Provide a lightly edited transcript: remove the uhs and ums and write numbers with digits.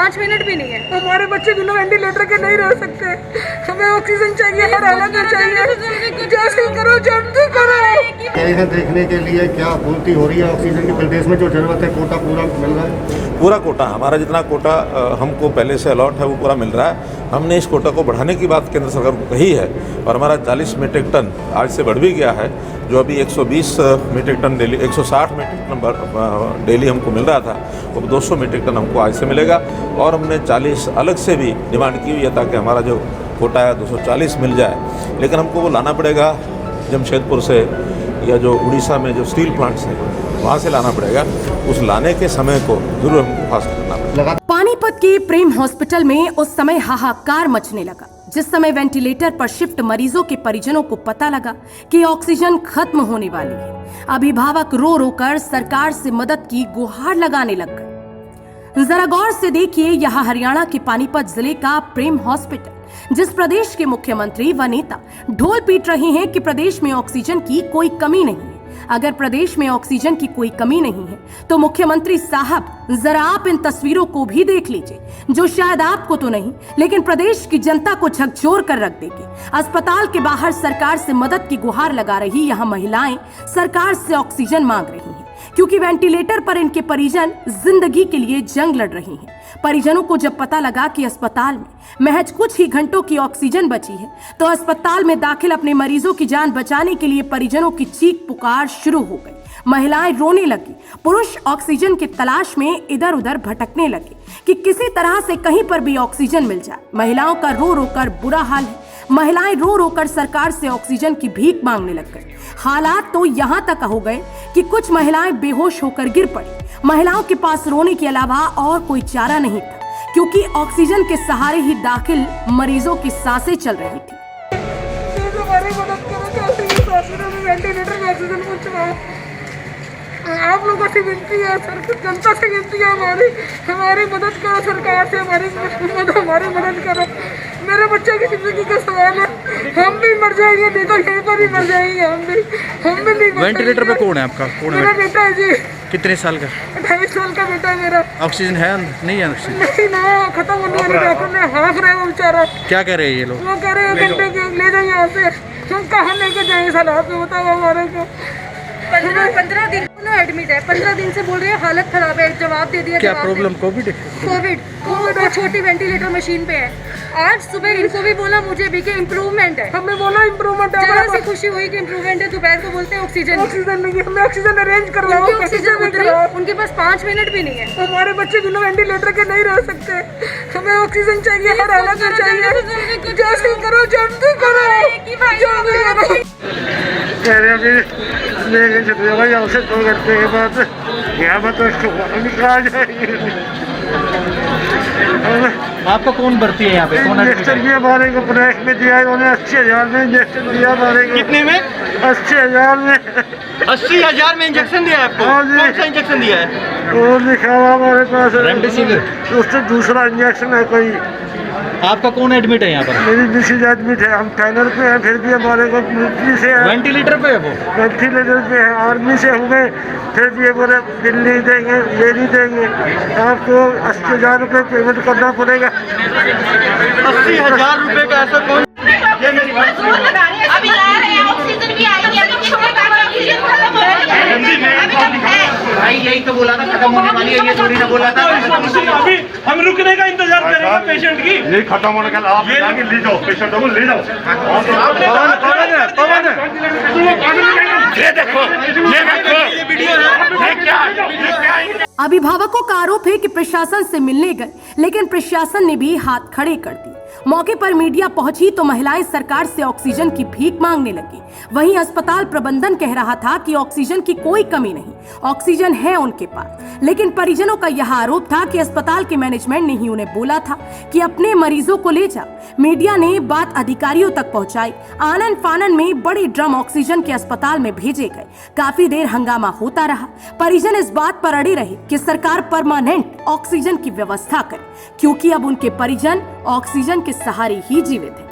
5 minute भी नहीं है। हमारे बच्चे बिना वेंटिलेटर के नहीं रह सकते, हमें ऑक्सीजन चाहिए, हर हालत में चाहिए, जैसे करो जल्दी करो। गए हैं देखने के लिए क्या पूर्ति हो रही है ऑक्सीजन की प्रदेश में, जो जरूरत है कोटा पूरा मिल रहा है? पूरा कोटा, हमारा जितना कोटा हमको पहले से अलॉट है वो पूरा मिल रहा है। हमने इस कोटा को बढ़ाने की बात केंद्र सरकार को कही है और हमारा 40 मीट्रिक टन आज से बढ़ भी गया है, जो अभी 120 metric ton daily, 160 metric ton daily हमको मिल रहा था, वो 200 मीट्रिक टन हमको आज से मिलेगा। और हमने 40 अलग से भी डिमांड की हुई है ताकि हमारा जो कोटा है 240 मिल जाए, लेकिन हमको वो लाना पड़ेगा जमशेदपुर से या जो उड़ीसा में जो स्टील प्लांट्स हैं वहाँ से लाना पड़ेगा। उस लाने के समय को जरूर हमको फास्ट करना पड़ेगा। पानीपत के प्रेम हॉस्पिटल में उस समय हाहाकार मचने लगा जिस समय वेंटिलेटर पर शिफ्ट मरीजों के परिजनों को पता लगा कि ऑक्सीजन खत्म होने वाली है। अभिभावक रो रो कर सरकार से मदद की गुहार लगाने लग गए। जरा गौर से देखिए, यहाँ हरियाणा के पानीपत जिले का प्रेम हॉस्पिटल, जिस प्रदेश के मुख्यमंत्री व नेता ढोल पीट रहे हैं कि प्रदेश में ऑक्सीजन की कोई कमी नहीं है। अगर प्रदेश में ऑक्सीजन की कोई कमी नहीं है तो मुख्यमंत्री साहब जरा आप इन तस्वीरों को भी देख लीजिए, जो शायद आपको तो नहीं लेकिन प्रदेश की जनता को झकझोर कर रख देगी। अस्पताल के बाहर सरकार से मदद की गुहार लगा रही यहाँ महिलाएं सरकार से ऑक्सीजन मांग रही हैं, क्योंकि वेंटिलेटर पर इनके परिजन जिंदगी के लिए जंग लड़ रहे हैं। परिजनों को जब पता लगा कि अस्पताल में महज कुछ ही घंटों की ऑक्सीजन बची है, तो अस्पताल में दाखिल अपने मरीजों की जान बचाने के लिए परिजनों की चीख पुकार शुरू हो गई। महिलाएं रोने लगी, पुरुष ऑक्सीजन की तलाश में इधर उधर भटकने लगे कि किसी तरह से कहीं पर भी ऑक्सीजन मिल जाए। महिलाओं का रो रो कर बुरा हाल है। महिलाएं रो रो कर सरकार से ऑक्सीजन की भीख मांगने लग गई। हालात तो यहाँ तक हो गए कि कुछ महिलाएं बेहोश होकर गिर पड़ी। महिलाओं के पास रोने के अलावा और कोई चारा नहीं था, क्योंकि ऑक्सीजन के सहारे ही दाखिल मरीजों की सांसें चल रही थी। हमारी मदद करो, कैसे इस हॉस्पिटल में वेंटिलेटर में ऑक्सीजन पहुंचवाओ। आप लोगों से विनती है, जनता से विनती है, हमारी मदद करो, सरकार से हमारी मदद करो। मेरे बच्चे की जिंदगी का सवाल है, हम भी मर जाएंगे, नहीं तो यहीं पर ही मर जाएंगे, हम भी नहीं। वेंटिलेटर पे कौन है आपका? कौन है? मेरा बेटा है जी। कितने साल का? 28 साल का बेटा है मेरा। ऑक्सीजन है नहीं है? ऑक्सीजन नहीं ना, खत्म होने वाली डॉक्टर ने हाफ रहा है वो बेचारा। क्या कह रहे हैं ये लोग? वो कह रहे हैं घंटे के ले जाओ यहाँ से, हम कहाँ लेके जाएंगे साला, आपको बताओ हमारे को। 15 दिन एडमिट है, 15 दिन से बोल रहे हैं हालत खराब है, जवाब दे दिया। क्या प्रॉब्लम? कोविड? कोविड छोटी वेंटिलेटर मशीन पे है। आज सुबह इनको भी बोला, मुझे भी कि इम्प्रूवमेंट है। हमने बोला इम्प्रूवमेंट है, जरा सी खुशी हुई कि इम्प्रूवमेंट है, दोपहर को बोलते हैं ऑक्सीजन नहीं है, हमें ऑक्सीजन अरेंज करवाओ। उनके पास 5 मिनट भी नहीं है। हमारे बच्चे बिना वेंटिलेटर के नहीं रह सकते, हमें ऑक्सीजन चाहिए, हर हालत में चाहिए, जैसे करो जल्दी करो, जल्दी करो। कह रहे अभी लेके चले भाई, हमसे 2 घंटे के बाद यहाँ पर तो इसको निकाल जाएगी। आपको कौन भर्ती है यहाँ पे? कौन इंजेक्शन भी हमारे को ब्रेक में दिया, उन्होंने 80,000 में इंजेक्शन दिया हमारे को। कितने में? 80,000 में। 80,000 में इंजेक्शन दिया है आपको? कौन सा इंजेक्शन दिया है? वो लिखा हुआ हमारे पास रेमडेसिविर। उससे दूसरा इंजेक्शन है कोई। आपका कौन एडमिट है यहाँ पर? मेरी मिसेज एडमिट है, हम टैनर पे हैं, फिर भी हमारे को मिलिट्री से है। वेंटिलेटर पे है वो? वेंटिलेटर पे है, आर्मी से हुए, फिर भी ये बोले बिल नहीं देंगे, ये नहीं देंगे, आपको 80,000 रुपये पेमेंट करना पड़ेगा। 80,000 रुपये का ऐसा कौन? अभी ला रहे हैं, ऑक्सीजन भी आएगी, अभी ऑक्सीजन खत्म हो गया। भाई यही तो बोला था खत्म होने वाली है, ये थोड़ी ना बोला था। अभी हम रुकने का इंतजार करेंगे पेशेंट की। ये खत्म होने का आप ले जाओ, पेशेंटों को ले जाओ। ये देखो, ये क्या? अभिभावकों का आरोप है कि प्रशासन से मिलने गए, लेकिन प्रशासन ने भी हाथ खड़े कर दिए। मौके पर मीडिया पहुंची तो महिलाएं सरकार से ऑक्सीजन की भीख मांगने लगी। वहीं अस्पताल प्रबंधन कह रहा था कि ऑक्सीजन की कोई कमी नहीं, ऑक्सीजन है उनके पास। लेकिन परिजनों का यह आरोप था कि अस्पताल के मैनेजमेंट ने ही उन्हें बोला था कि अपने मरीजों को ले जाओ। मीडिया ने बात अधिकारियों तक पहुंचाई। आनन फानन में बड़े ड्रम ऑक्सीजन के अस्पताल में भेजे गए। काफी देर हंगामा होता रहा। परिजन इस बात पर अड़े रहे कि सरकार परमानेंट ऑक्सीजन की व्यवस्था करे, क्योंकि अब उनके परिजन ऑक्सीजन के सहारे ही जीवित हैं।